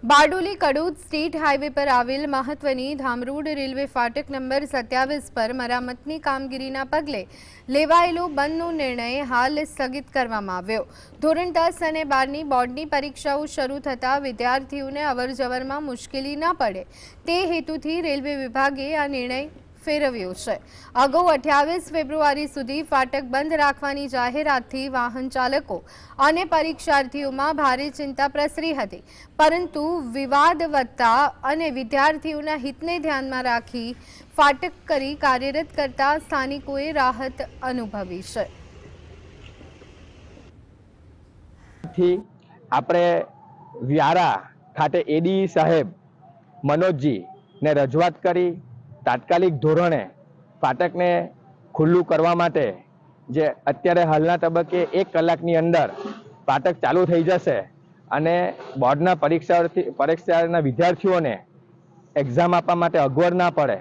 Bardoli कड़ूद state highway पर आवेल महत्वनी धामरूड रेलवे फाटक नंबर 27 पर मरामतनी कामगीरीना पगले लेवायेलो बंधनो निर्णय हाल स्थगित करवामां आव्यो। धोरण 10 અને 12ની બોર્ડની પરીક્ષાઓ શરૂ થતા વિદ્યાર્થીઓને અવરજવરમાં મુશ્કેલી ન પડે તે હેતુથી રેલવે વિભાગે આ નિર્ણય ફેરવ્યો છે। અગાઉ 28 ફેબ્રુઆરી સુધી ફાટક બંધ રાખવાની જાહેરાતથી વાહન ચાલકો અને પરીક્ષાર્થીઓમાં ભારે ચિંતા પ્રસરી હતી, પરંતુ વિવાદ વધતા અને વિદ્યાર્થીઓના હિતને ધ્યાનમાં રાખી ફાટક કરી કાર્યરત કરતા સ્થાનિકોએ રાહત અનુભવી છે। આપણે વ્યારા ખાતે એડી સાહેબ મનોજજી ને રજૂઆત કરી તાત્કાલિક ધોરણે ફાટકને ખુલ્લું કરવા માટે જે અત્યારે હાલના તબક્કે 1 કલાકની અંદર ફાટક ચાલુ થઈ જશે અને બોર્ડના પરીક્ષાના વિદ્યાર્થીઓને એક્ઝામ આપવા માટે અગવડ ના પડે